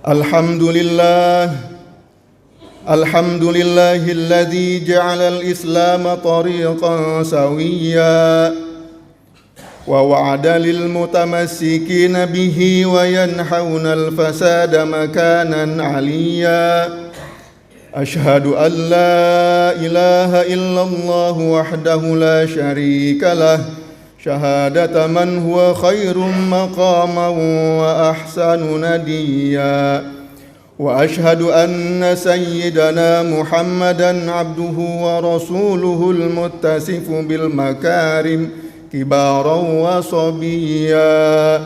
Alhamdulillahilladzi ja'alal Islam tariqan sawiyya wa wa'ada lil mutamassikina bihi wa yanhauna al fasada makanan 'aliyya. Ashhadu an la ilaha illallah wahdahu la syarika lah syahadata man huwa khairum maqaman wa ahsanu nadiyya. Wa ashhadu anna sayyidana Muhammadan abduhu wa rasuluhul muttasifu bil makarim kibaran wa sabiyya.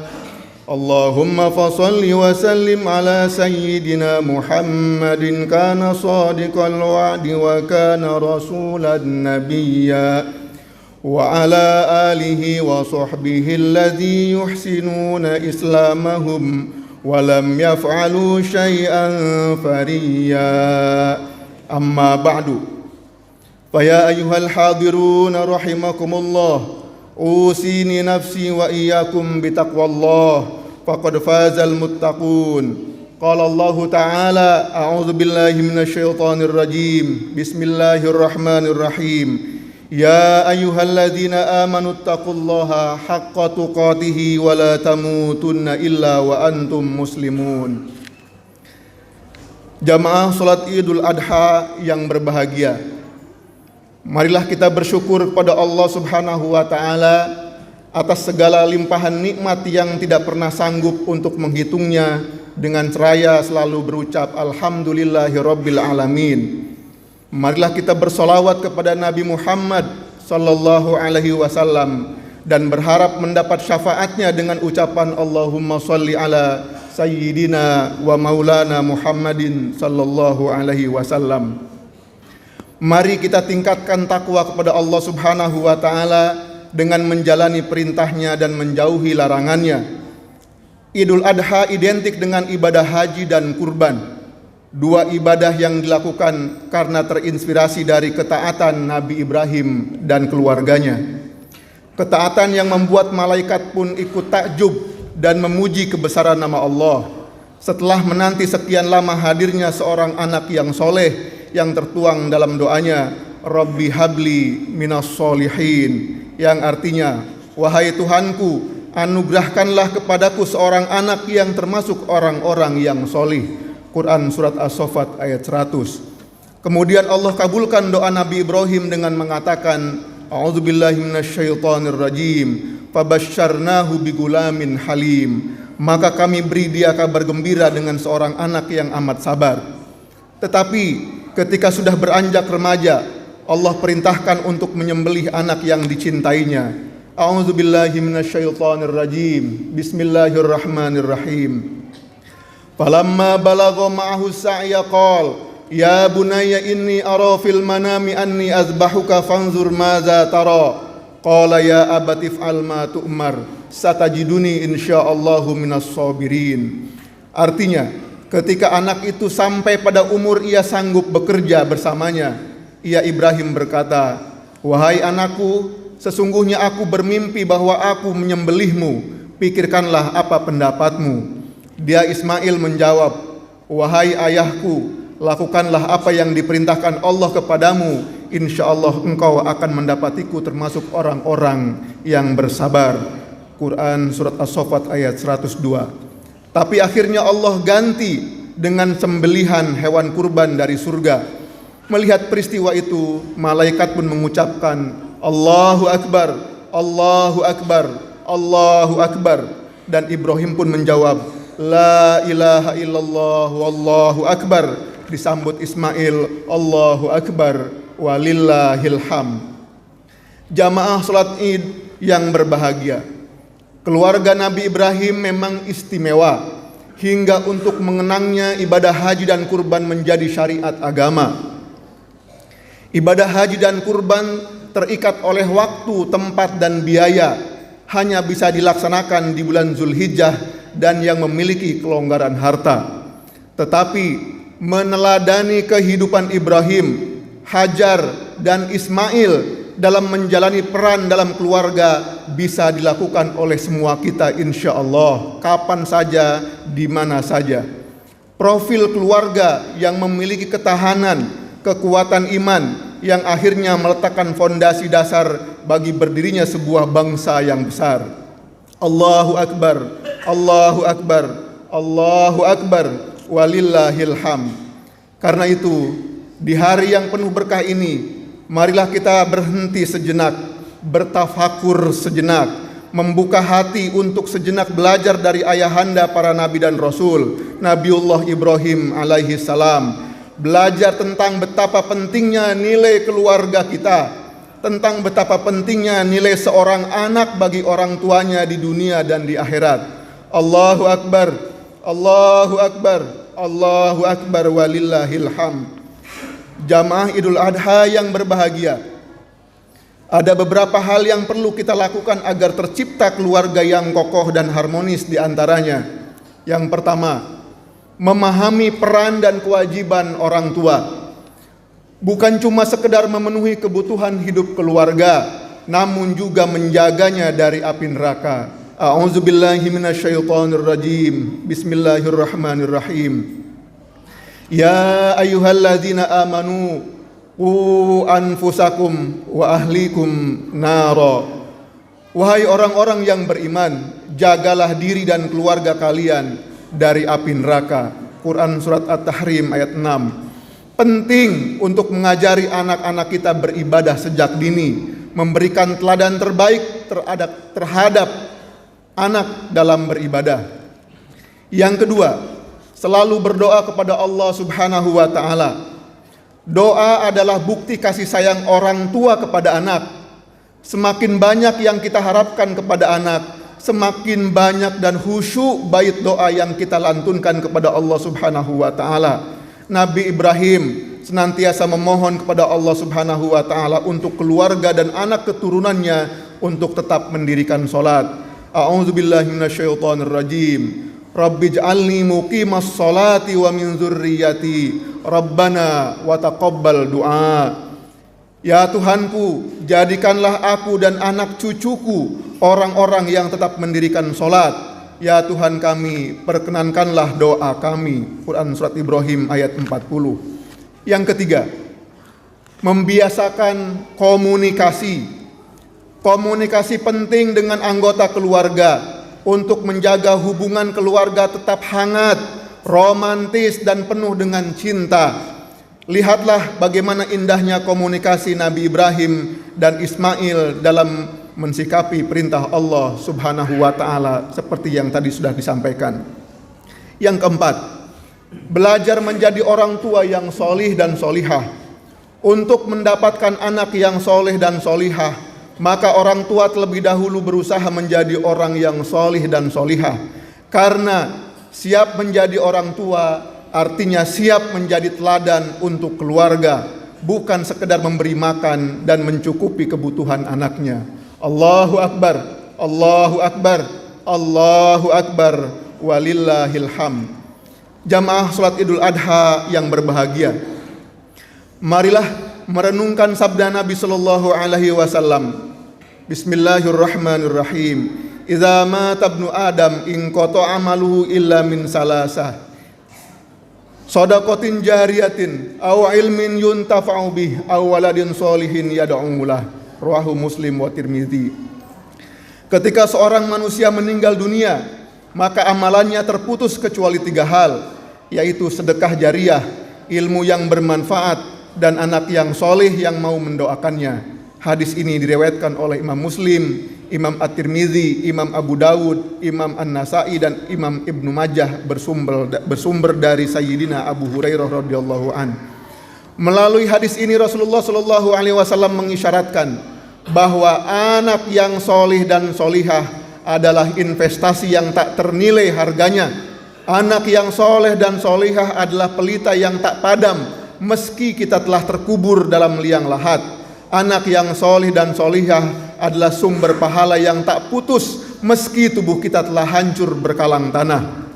Allahumma fasalli wa sallim ala sayyidina Muhammadin kana sadiqal wa'di wa kana rasulan nabiyya. Wa ala alihi wa sahbihi alladhi yuhsinuna islamahum walam yaf'alu syai'an fariya. Amma ba'du. Faya ayyuhal hadirun rahimakumullah, usini nafsi wa iyyakum bitaqwallah faqad fazal muttaqun. Qala Allah ta'ala, a'udzu billahi minasy syaithanir rajim. Bismillahirrahmanirrahim. Ya ayyuhalladzina amanu taqullaha haqqa tuqatih wa la tamutunna illa wa antum muslimun. Jamaah salat Idul Adha yang berbahagia, marilah kita bersyukur kepada Allah Subhanahu wa taala atas segala limpahan nikmat yang tidak pernah sanggup untuk menghitungnya. Dengan seraya selalu berucap alhamdulillahirabbil alamin. Marilah kita bersolawat kepada Nabi Muhammad sallallahu alaihi wasallam dan berharap mendapat syafaatnya dengan ucapan Allahumma sholli ala sayyidina wa maulana Muhammadin sallallahu alaihi wasallam. Mari kita tingkatkan takwa kepada Allah Subhanahu wa taala dengan menjalani perintahnya dan menjauhi larangannya. Idul Adha identik dengan ibadah haji dan kurban. Dua ibadah yang dilakukan karena terinspirasi dari ketaatan Nabi Ibrahim dan keluarganya. Ketaatan yang membuat malaikat pun ikut takjub dan memuji kebesaran nama Allah setelah menanti sekian lama hadirnya seorang anak yang soleh yang tertuang dalam doanya Rabbi habli minas solihin, yang artinya, wahai Tuhanku, anugerahkanlah kepadaku seorang anak yang termasuk orang-orang yang solih. Quran Surat As-Saffat ayat 100. Kemudian Allah kabulkan doa Nabi Ibrahim dengan mengatakan, a'udzubillahi minasyaitonirrajim, fabasyarnahu bigulamin halim. Maka kami beri dia kabar gembira dengan seorang anak yang amat sabar. Tetapi ketika sudah beranjak remaja, Allah perintahkan untuk menyembelih anak yang dicintainya. A'udzubillahi minasyaitonirrajim. Bismillahirrahmanirrahim. Falamma balagha ma'ahu sa'ya qala ya bunayya inni ara fil manami anni azbahuka fanzur madza tara. Qala ya abati if'al ma tu'mar satajiduni insyaallahu minas sabirin. Artinya, ketika anak itu sampai pada umur ia sanggup bekerja bersamanya, ia Ibrahim berkata, wahai anakku, sesungguhnya aku bermimpi bahwa aku menyembelihmu, pikirkanlah apa pendapatmu. Dia Ismail menjawab, wahai ayahku, lakukanlah apa yang diperintahkan Allah kepadamu, insyaallah engkau akan mendapatiku termasuk orang-orang yang bersabar. Quran Surat As-Saffat ayat 102. Tapi akhirnya Allah ganti dengan sembelihan hewan kurban dari surga. Melihat peristiwa itu, malaikat pun mengucapkan Allahu Akbar, Allahu Akbar, Allahu Akbar. Dan Ibrahim pun menjawab, La ilaha illallah wallahu akbar. Disambut Ismail, Allahu Akbar walillahil ham. Jamaah salat Id yang berbahagia, keluarga Nabi Ibrahim memang istimewa hingga untuk mengenangnya ibadah haji dan kurban menjadi syariat agama. Ibadah haji dan kurban terikat oleh waktu, tempat dan biaya, hanya bisa dilaksanakan di bulan Zulhijjah dan yang memiliki kelonggaran harta. Tetapi meneladani kehidupan Ibrahim, Hajar dan Ismail dalam menjalani peran dalam keluarga bisa dilakukan oleh semua kita insya Allah, kapan saja, di mana saja. profil keluarga yang memiliki ketahanan, kekuatan iman yang akhirnya meletakkan fondasi dasar bagi berdirinya sebuah bangsa yang besar. Allahu Akbar, Allahu Akbar, Allahu Akbar, walillahil hamd. Karena itu, di hari yang penuh berkah ini, marilah kita berhenti sejenak, bertafakur sejenak, membuka hati untuk sejenak belajar dari ayahanda para nabi dan rasul, Nabiullah Ibrahim alaihi salam. Belajar tentang betapa pentingnya nilai keluarga kita, tentang betapa pentingnya nilai seorang anak bagi orang tuanya di dunia dan di akhirat. Allahu Akbar, Allahu Akbar, Allahu Akbar, walillahil hamd. Jamaah Idul Adha yang berbahagia, ada beberapa hal yang perlu kita lakukan agar tercipta keluarga yang kokoh dan harmonis di antaranya. Yang pertama, memahami peran dan kewajiban orang tua. Bukan cuma sekedar memenuhi kebutuhan hidup keluarga, namun juga menjaganya dari api neraka. A'udzubillahi minasyaitonirrajim. Bismillahirrahmanirrahim. Ya ayyuhalladzina amanu qu anfusakum wa ahlikum nara. Wahai orang-orang yang beriman, jagalah diri dan keluarga kalian dari api neraka. Quran surat At-Tahrim ayat 6. Penting untuk mengajari anak-anak kita beribadah sejak dini, memberikan teladan terbaik terhadap anak dalam beribadah. Yang kedua, selalu berdoa kepada Allah Subhanahu wa taala. Doa adalah bukti kasih sayang orang tua kepada anak. Semakin banyak yang kita harapkan kepada anak, semakin banyak dan khusyuk bait doa yang kita lantunkan kepada Allah Subhanahu wa taala. Nabi Ibrahim senantiasa memohon kepada Allah Subhanahu wa taala untuk keluarga dan anak keturunannya untuk tetap mendirikan salat. A'udzubillahi minasyaitonirrajim. Rabbij'alni muqimas sholati wa min dzurriyyati Rabbana wa taqabbal du'a. Ya Tuhanku, jadikanlah aku dan anak cucuku orang-orang yang tetap mendirikan sholat. Ya Tuhan kami, perkenankanlah doa kami. Quran surat Ibrahim ayat 40. Yang ketiga, membiasakan komunikasi. Komunikasi penting dengan anggota keluarga untuk menjaga hubungan keluarga tetap hangat, romantis dan penuh dengan cinta. Lihatlah bagaimana indahnya komunikasi Nabi Ibrahim dan Ismail dalam mensikapi perintah Allah Subhanahu wa taala seperti yang tadi sudah disampaikan. Yang keempat, belajar menjadi orang tua yang solih dan solihah. Untuk mendapatkan anak yang solih dan solihah, maka orang tua terlebih dahulu berusaha menjadi orang yang solih dan solihah. Karena siap menjadi orang tua artinya siap menjadi teladan untuk keluarga, bukan sekedar memberi makan dan mencukupi kebutuhan anaknya. Allahu Akbar, Allahu Akbar, Allahu Akbar, walillahil hamd. Jamaah salat Idul Adha yang berbahagia, marilah merenungkan sabda Nabi sallallahu alaihi wasallam. Bismillahirrahmanirrahim. Idza mata ibnu Adam in qata'a amaluhu illa min salasah. Shadaqatin jariyatin aw ilmin yuntafa'u bih aw waladin sholihin yad'u lah. Rawahu Muslim wa Tirmizi. Ketika seorang manusia meninggal dunia, maka amalannya terputus kecuali 3 hal, yaitu sedekah jariyah, ilmu yang bermanfaat, dan anak yang soleh yang mau mendoakannya. Hadis ini diriwayatkan oleh Imam Muslim, Imam At-Tirmizi, Imam Abu Dawud, Imam An-Nasai dan Imam Ibnu Majah bersumber dari Sayyidina Abu Hurairah radhiyallahu an. Melalui hadis ini Rasulullah sallallahu alaihi wasallam mengisyaratkan bahwa anak yang solih dan solihah adalah investasi yang tak ternilai harganya. Anak yang soleh dan solihah adalah pelita yang tak padam meski kita telah terkubur dalam liang lahat. Anak yang solih dan solihah adalah sumber pahala yang tak putus meski tubuh kita telah hancur berkalang tanah.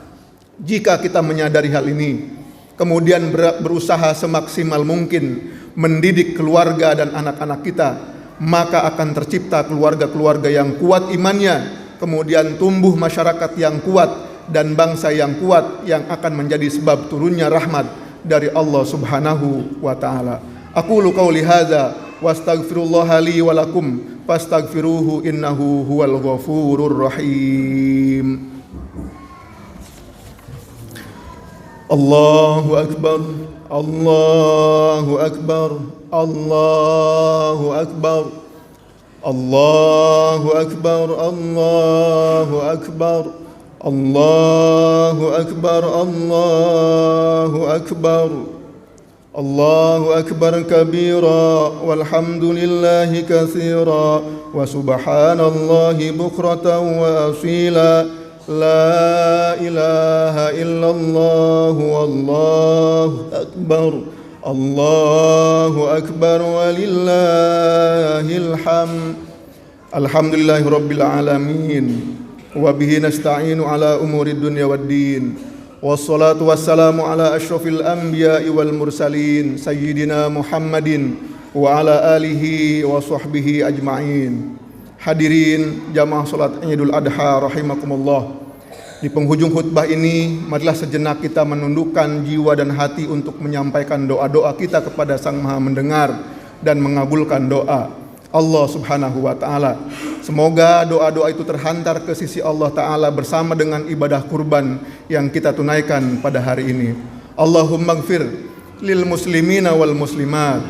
Jika kita menyadari hal ini, kemudian berusaha semaksimal mungkin mendidik keluarga dan anak-anak kita, maka akan tercipta keluarga-keluarga yang kuat imannya, kemudian tumbuh masyarakat yang kuat dan bangsa yang kuat yang akan menjadi sebab turunnya rahmat dari Allah Subhanahu wa taala. Aqulu qauli hadza wastaghfirullaha li wa lakum fastaghfiruhu innahu huwal ghafurur rahim. Allahu akbar, Allahu akbar, Allahu akbar, Allahu akbar, Allahu akbar, Allahu akbar, Allahu akbar, Allahu akbar kabira walhamdulillahi katsira wa subhanallahi bukratan wa asila. La ilaha illallah wallahu akbar, Allahu akbar walillahil hamd. Alhamdulillahi rabbil alamin wa bihi nasta'inu ala umurid dunya waddin. Wassalatu wassalamu ala asyrafil anbiya'i wal mursalin sayyidina Muhammadin wa ala alihi wa sahbihi ajma'in. Hadirin jamaah salat Idul Adha rahimakumullah. Di penghujung khutbah ini, marilah sejenak kita menundukkan jiwa dan hati untuk menyampaikan doa-doa kita kepada Sang Maha Mendengar dan mengabulkan doa Allah Subhanahu wa taala. Semoga doa-doa itu terhantar ke sisi Allah taala bersama dengan ibadah kurban yang kita tunaikan pada hari ini. Allahumma ighfir lil muslimina wal muslimat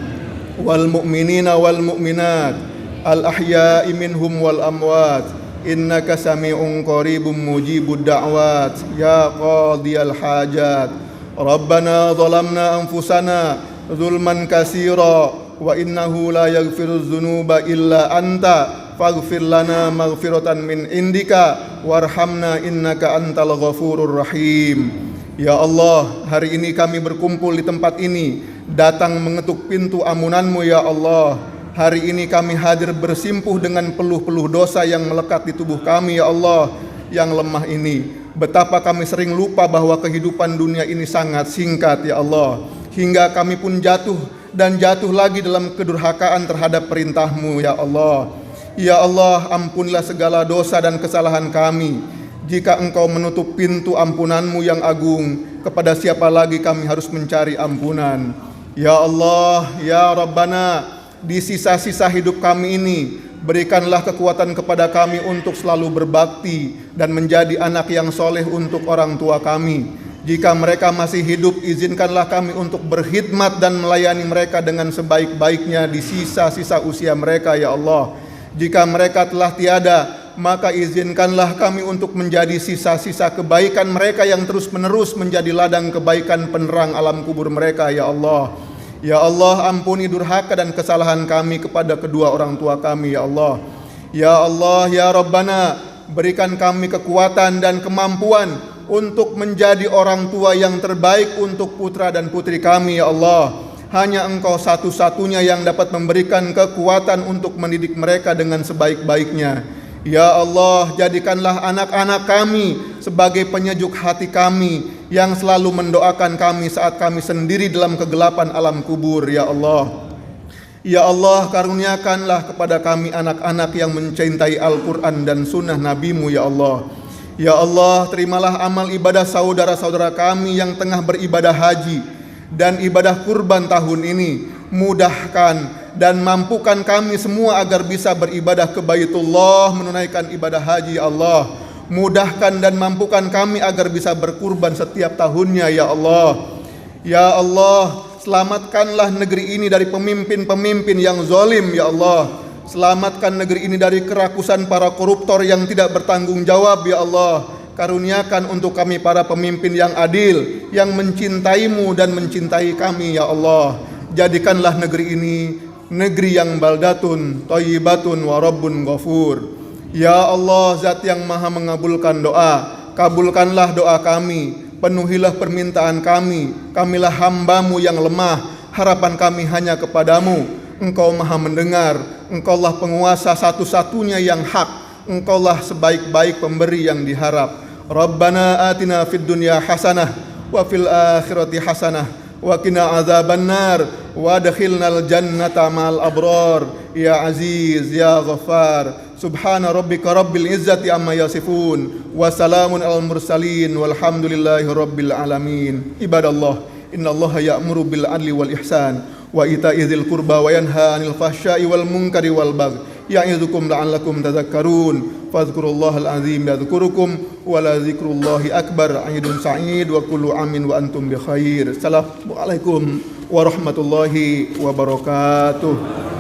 wal mu'minina wal mu'minat al ahya'i minhum wal amwat innaka sami'un qaribun mujibud da'wat ya qadiyal hajat. Rabbana zalamna anfusana zulman katsira wa innahu la yaghfiruz dzunuba illa anta faghfir lana maghfiratan min indika warhamna innaka antal ghafurur rahim. Ya Allah, hari ini kami berkumpul di tempat ini, datang mengetuk pintu ampunan-Mu ya Allah. Hari ini kami hadir bersimpuh dengan peluh-peluh dosa yang melekat di tubuh kami ya Allah yang lemah ini. Betapa kami sering lupa bahwa kehidupan dunia ini sangat singkat ya Allah. Hingga kami pun jatuh dan jatuh lagi dalam kedurhakaan terhadap perintah-Mu ya Allah. Ya Allah, ampunilah segala dosa dan kesalahan kami. Jika Engkau menutup pintu ampunan-Mu yang agung, kepada siapa lagi kami harus mencari ampunan? Ya Allah, ya Rabbana, di sisa-sisa hidup kami ini, berikanlah kekuatan kepada kami untuk selalu berbakti dan menjadi anak yang soleh untuk orang tua kami. Jika mereka masih hidup, izinkanlah kami untuk berkhidmat dan melayani mereka dengan sebaik-baiknya di sisa-sisa usia mereka ya Allah. Jika mereka telah tiada, maka izinkanlah kami untuk menjadi sisa-sisa kebaikan mereka yang terus-menerus menjadi ladang kebaikan penerang alam kubur mereka ya Allah. Ya Allah, ampuni durhaka dan kesalahan kami kepada kedua orang tua kami ya Allah. Ya Allah, ya Rabbana, berikan kami kekuatan dan kemampuan untuk menjadi orang tua yang terbaik untuk putra dan putri kami ya Allah. Hanya Engkau satu-satunya yang dapat memberikan kekuatan untuk mendidik mereka dengan sebaik-baiknya. Ya Allah, jadikanlah anak-anak kami sebagai penyejuk hati kami yang selalu mendoakan kami saat kami sendiri dalam kegelapan alam kubur ya Allah. Ya Allah, karuniakanlah kepada kami anak-anak yang mencintai Al-Quran dan sunnah Nabi-Mu ya Allah. Ya Allah, terimalah amal ibadah saudara-saudara kami yang tengah beribadah haji dan ibadah kurban tahun ini. Mudahkan dan mampukan kami semua agar bisa beribadah ke Baitullah, menunaikan ibadah haji ya Allah. Mudahkan dan mampukan kami agar bisa berkurban setiap tahunnya ya Allah. Ya Allah, selamatkanlah negeri ini dari pemimpin-pemimpin yang zalim ya Allah. Selamatkan negeri ini dari kerakusan para koruptor yang tidak bertanggung jawab ya Allah. Karuniakan untuk kami para pemimpin yang adil, yang mencintai-Mu dan mencintai kami ya Allah. Jadikanlah negeri ini negeri yang baldatun, thayyibatun wa rabbun ghafur. Ya Allah, Zat yang maha mengabulkan doa, kabulkanlah doa kami, penuhilah permintaan kami. Kamilah hamba-Mu yang lemah, harapan kami hanya kepadamu. Engkau maha mendengar, Engkaulah penguasa satu-satunya yang hak, Engkaulah sebaik-baik pemberi yang diharap. Rabbana atina fid dunya hasanah wa fil akhirati hasanah wa qina azabannar wa adkhilnal jannata ma'al abrar ya aziz ya ghaffar. Subhana rabbika rabbil izzati amma yasifun. Wa salamun alal mursalin. Walhamdulillahi rabbil alamin. Ibadallah, innallaha ya'muru bil adli wal ihsan wa ita'i dzil qurba wa yanha 'anil fahsya'i wal munkari wal baghi. Ya'idzukum la'allakum tadhakkarun. Fadhkurullahal azim yadhkurukum wa la dzikrullahi akbar. Aidun sa'id wa kullu amin wa antum bi khair. Assalamualaikum warahmatullahi wabarakatuh.